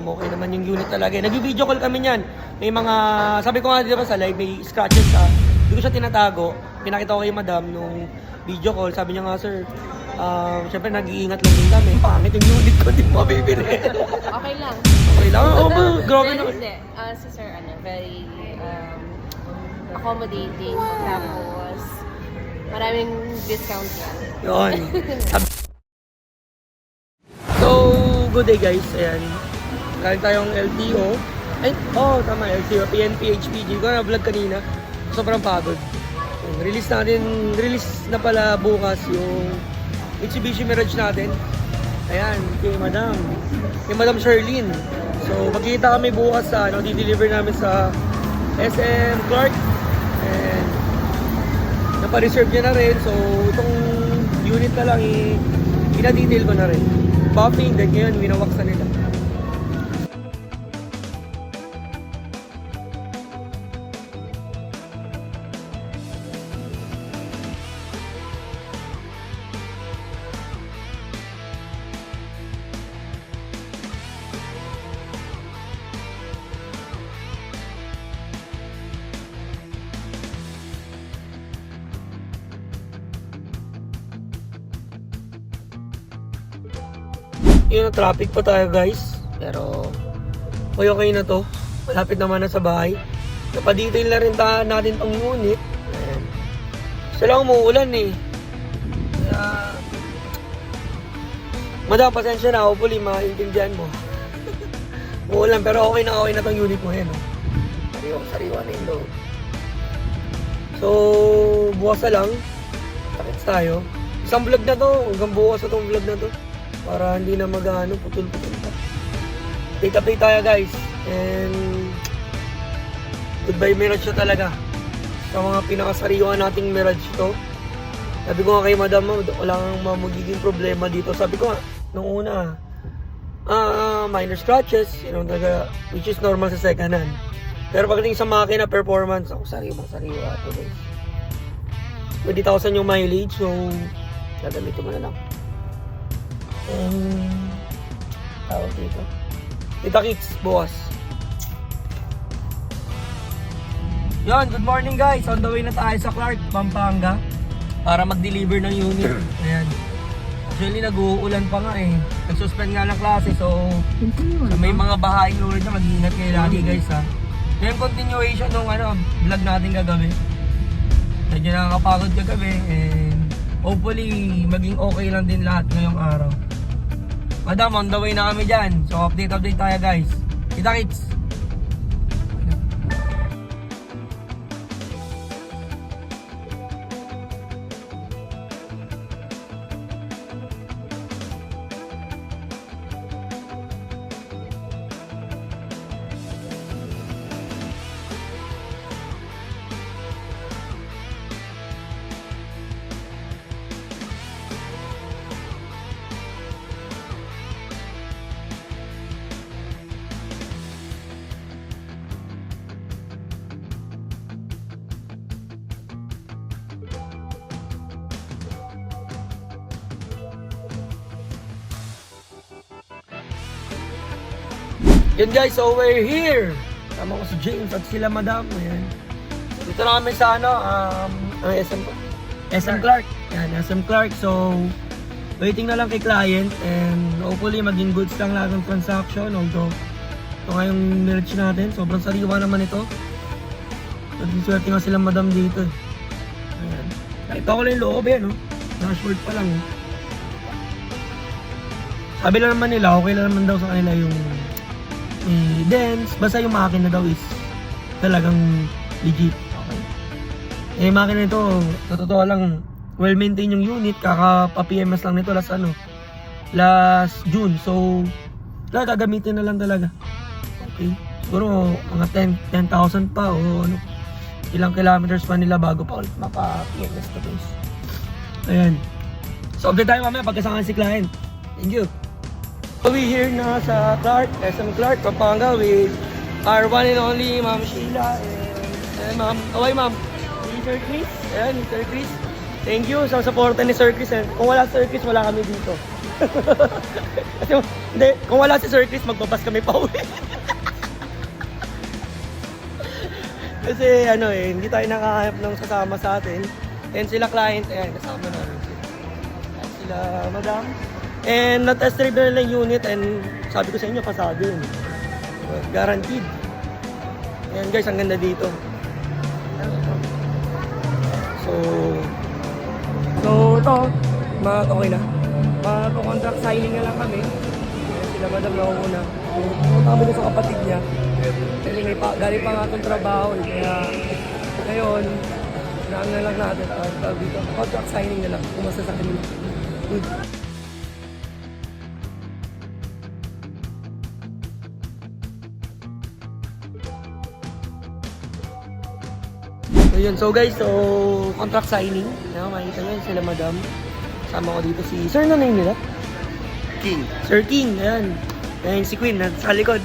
Okay naman yung unit talaga. Nag-video call kami niyan. May mga, sabi ko nga dito sa live, may scratches sa. Hindi ko siya tinatago. Pinakita ko kay madam nung video call. Sabi niya nga, sir, syempre nag-iingat lang din kami. Pangit yung unit ko, hindi mo mabibili. Okay lang. Okay lang? Oo, grabe na. Hindi. Si sir, very accommodating. Tapos, maraming discount yan. Yun. So, good day guys. Ayan. Galing tayong LTO. Ay, tama, LTO. PNP, HPG. Ko na-vlog kanina. Sobrang pagod. Release na pala bukas yung Mitsubishi Mirage natin. Ayan, kay Madam Sherlyn. So, magkita kami bukas sa, di-deliver namin sa SM Clark. And, napa-reserve niya na rin. So, itong unit na lang, ina-detail ko na rin. Buffing, then ngayon, winawak sa nila. Yun, traffic pa tayo guys. Pero okay na to. Malapit naman na sa bahay. Napadetail na rin natin tong unit. Ayan. Siya lang umuulan eh. Kaya madam, pasensya na. Hopefully maintindihan mo. Umuulan pero okay na tong unit mo. Ayan, sariwa na yung loob. So bukas na lang. Takits tayo. Isang vlog na to. Hanggang bukas na tong vlog na to. Para hindi na putol-putol pa. Update tayo guys. And goodbye Mirage na talaga. Sa mga pinakasariwa nating Mirage to. Sabi ko nga kay madam, wala kang magiging problema dito. Sabi ko nga, nung una, minor scratches, which is normal sa second hand. Pero pagdating sa makina performance, sariwa ito guys. 20,000 yung mileage, so gagamitin mo na lang. Tawag dito. Kita kits, bukas. Yon, good morning guys. On the way na tayo sa Clark, Pampanga. Para mag-deliver ng unit. Ayan. Actually, nag-uulan pa nga eh. Nag-suspend nga ng klase. So may mga bahaing lurid na mag-iingat kayo lagi guys ha. Yung continuation ng vlog natin kagabi. Medyo nakakapagod kagabi. And hopefully, maging okay lang din lahat ngayong araw. Madam, on the way na kami dyan. So, update tayo guys. Kita kits! Yun guys, so we're here. Tama ko si James at sila madam. Ayan. Dito na kami sa SM Clark. Yan, SM Clark. So, waiting na lang kay client and hopefully maging goods lang lahat ng transaction. Although, ito nga yung Mirage natin. Sobrang sariwa naman ito. So, diswerte nga sila madam dito. Ayan. Nakita ko lang yung loob yan, dashboard pa lang. Sabi lang naman nila, okay lang naman daw sa kanila yung dense, basta yung makina daw is talagang legit. Okay. Makina nito, totoo lang, well maintained yung unit, kaka-PMS lang nito last June. So, gagamitin na lang talaga. Okay. Siguro mga 10,000 pa o ilang kilometers pa nila bago pa ulit mapa-PMS to guys. Ayan. So, update tayo mamaya pagkasangan si client. Thank you. So we here na sa Clark, SM Clark, Pampanga with our one and only Ma'am Sheila and Ma'am, ma'am, Sir Chris, ayan, Sir Chris. Thank you sa support ni Sir Chris. Kung wala Sir Chris, wala kami dito. Kasi, hindi, kung wala si Sir Chris, magbabas kami pa uwi. Kasi hindi tayo nakahanap ng sasama sa atin. And sila client, ayan, kasama namin sila. Ayan, sila madam. And na-test drive na nila yung unit and sabi ko sa inyo, pasado yun. Guaranteed. Ayan guys, ang ganda dito. So ito, okay na. Mag-contract signing na lang kami. Ayan, sila madam na una. Pumunta kami doon sa kapatid niya. Kasi galing pa nga itong trabaho. Kaya ngayon, naan na lang natin. Dito, contract signing na lang. Kumasa sa kanila. So guys, contract signing. Makikita nyo sila madam. Sama ko dito si Sir, ano name nila? King. Sir King, ayan. Ayan si Queen, sa likod.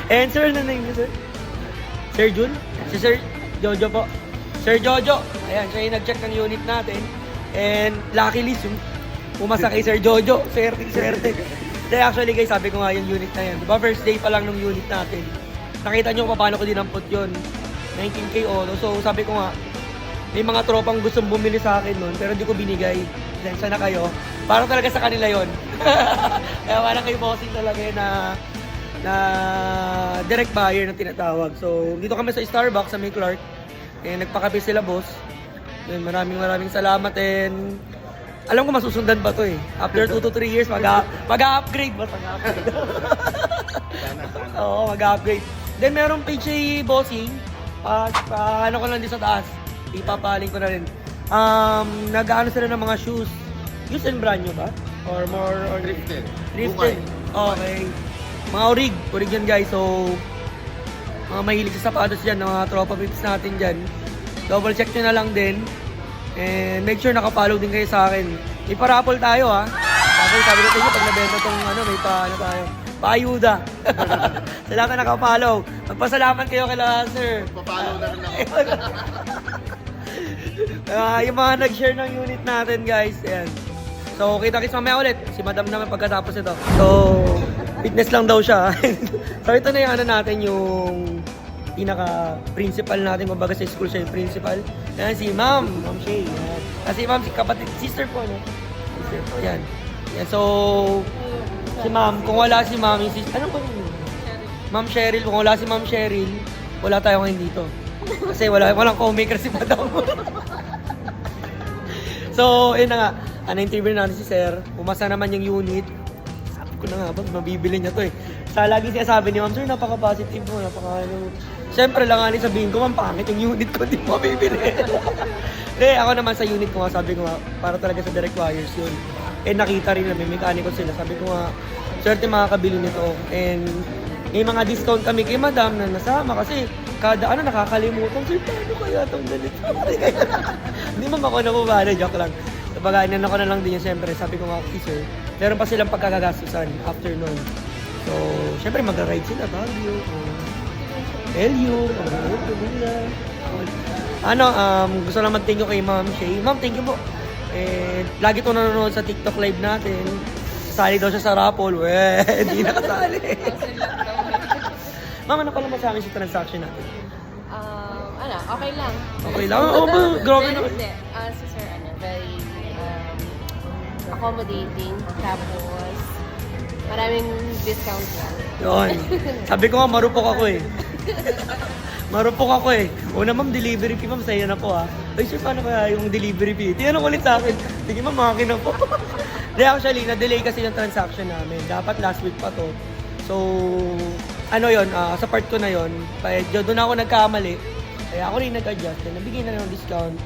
And Sir, ano name niya, Sir? Sir Jun? Si Sir Jojo po. Sir Jojo. Ayan, siya yung nag-check ng unit natin. And luckily, pumasa kay Sir Jojo. Swerte. Kaya actually guys, sabi ko nga yung unit na yan. Diba first day pa lang ng unit natin. Nakita nyo paano ko dinampot yun. 19K auto. So sabi ko nga, may mga tropang gustong bumili sa akin nun, pero di ko binigay. Then sana kayo. Para talaga sa kanila yon. Kaya parang kay bossing talaga yun na direct buyer na tinatawag. So dito kami sa Starbucks sa May Clark. Nagpakape sila boss. Then maraming salamat and alam ko masusundan pa to eh. After 2 to 3 years, mag-upgrade ba? Oo, mag-upgrade. Then merong page si bossing. Ano ko lang din sa taas. Ipapaling ko na rin. Nag-ano sila ng mga shoes. Used and brand new ba? Or more or Drifted. Drifted. Okay. Mga orig yan guys. So mga mahilig sa sapatos dyan, mga tropa pips natin dyan. Double check nyo na lang din. And make sure naka-follow din kayo sa akin. Iparapol tayo ha. Okay, sabi ko sa inyo pag nabenta tong may tayo. Paayuda. Sa lahat na naka-follow. Magpasalamat kayo kila Sir. Papalo na rin ako. Yung mga nag-share ng unit natin guys. Ayan. So kita-kits mamaya ulit. Si Madam naman pagkatapos ito. So fitness lang daw siya. So ito na yung natin yung pinaka-principal natin. Kumbaga sa school siya yung principal. Ayan si Ma'am Shay. Ayan. Kasi Ma'am, si kapatid, sister po no? Sister po. Ayan. Ayan. So si Ma'am, kung wala si Ma'am, ano ba yun? Ma'am Cheryl, kung wala si Ma'am Cheryl, wala tayo ngayon dito. Kasi walang co-maker si Madam. So, yun na nga. Na-interview natin si Sir. Pumasa naman yung unit. Sabi ko na nga ba, mabibili niya to eh. Sa lagi siya sabi ni Ma'am, Sir, napaka-positive mo, Siyempre lang nga sabihin ko, Ma'am, pangit yung unit ko, di mo mabibili. Hindi, ako naman sa unit ko nga, sabi ko nga, para talaga sa direct wires yun. And nakita rin na may mechanical sila. Sabi ko nga, swerte makakabili nito. And may mga discount kami kay Madam na nasama kasi kada nakakalimutan. Sir, paano kaya itong ganito? Hindi man ako nabubala, joke lang. Sabaga, ko na lang din yun, siyempre. Sabi ko nga, sir, meron pa silang pagkagagastusan after nun. So, siyempre mag-ride sila, Baguio, LU, gusto lang mag-thank you kay Ma'am Shay. Ma'am, thank you po. Lagi ito nanonood sa TikTok live natin. Sasali daw siya sa raffle. Hindi nakasali. Ma'am, ano pala masabi sa transaction natin? Okay lang. Okay lang? Oo ba? Grabe naman. Hindi. Si Sir, very accommodating. Tapos, maraming discount lang. Yun. Sabi ko nga, marupok ako eh. Marupok ako eh. Una ma'am, delivery fee ma'am, sa'yo na po ha. Ay sir, paano kaya yung delivery fee? Tinanong ulit sa akin. Sige ma'am, makin na po. Di actually, na-delay kasi yung transaction namin. Dapat last week pa to. So, sa part ko na yun, doon ako nagkamali. Kaya ako rin nag-adjust. Nabigyan na ng discount.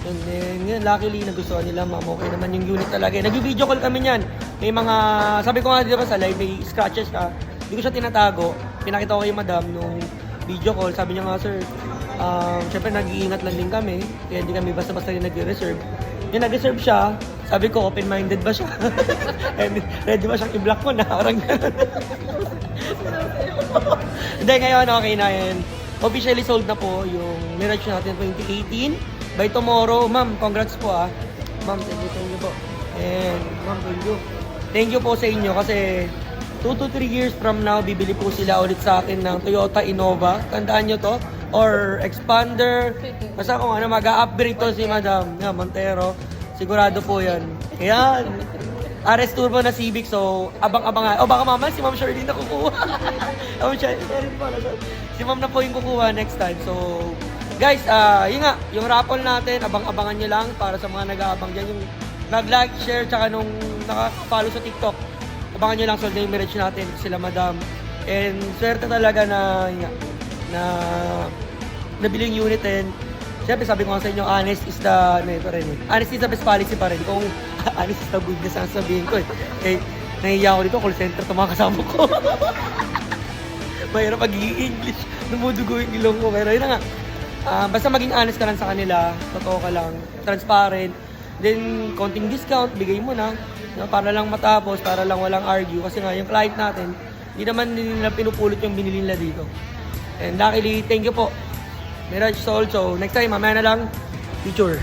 And then, yun, luckily, nagustuhan nila ma'am. Okay naman yung unit talaga. Nag-video call kami niyan. May mga, sabi ko nga dito sa live, may scratches ka. Hindi ko siya tinatago. Pinakita ko kay Madam nung video call. Sabi niya nga, sir, syempre nag-iingat lang din kami. Kaya hindi kami basta-basta rin nag-reserve. Yung nag-reserve siya, sabi ko, open-minded ba siya? And ready ba siyang i-block mo na? Parang gano'n. Hindi, ngayon, okay na yan. Officially sold na po yung Mirage natin 2018. By tomorrow, ma'am, congrats po ah. Ma'am, thank you po. And Ma'am, thank you. Thank you po sa inyo kasi 2 to 3 years from now, bibili po sila ulit sa akin ng Toyota Innova. Tandaan nyo to? Or Expander. Basta kung ano, mag-upgrade to si Madam Montero. Sigurado po yan. Ayan. RS Turbo na Civic, so abang-abang. O baka mama, si Ma'am Shirley na kukuha. Ma'am Shirley pala. Si Ma'am na po yung kukuha next time. So, guys, yun nga, yung raffle natin, abang-abangan nyo lang para sa mga nag-aabang dyan. Yung nag-like, share, tsaka nung naka-follow sa TikTok. Abangan nyo lang sold na yung marriage natin, sila Madam. And swerte talaga na, yun nga, na nabili yung unit and siyempre sabi ko nga sa inyo, honest is the, honest is the best policy pa rin. Kung honest is the goodness ang sabihin ko eh. Nahihiya ako dito, call center ito mga kasama ko. Mahirap pagiging English, dumudugo yung ilong ko. Pero yun na nga, basta maging honest ka lang sa kanila, totoo ka lang, transparent. Then, konting discount, bigay mo na. No, para lang matapos, para lang walang argue. Kasi nga, yung client natin, hindi naman nila pinupulot yung binili nila dito. And luckily, thank you po. Mirage Soul. So, next time, mamaya na lang, picture.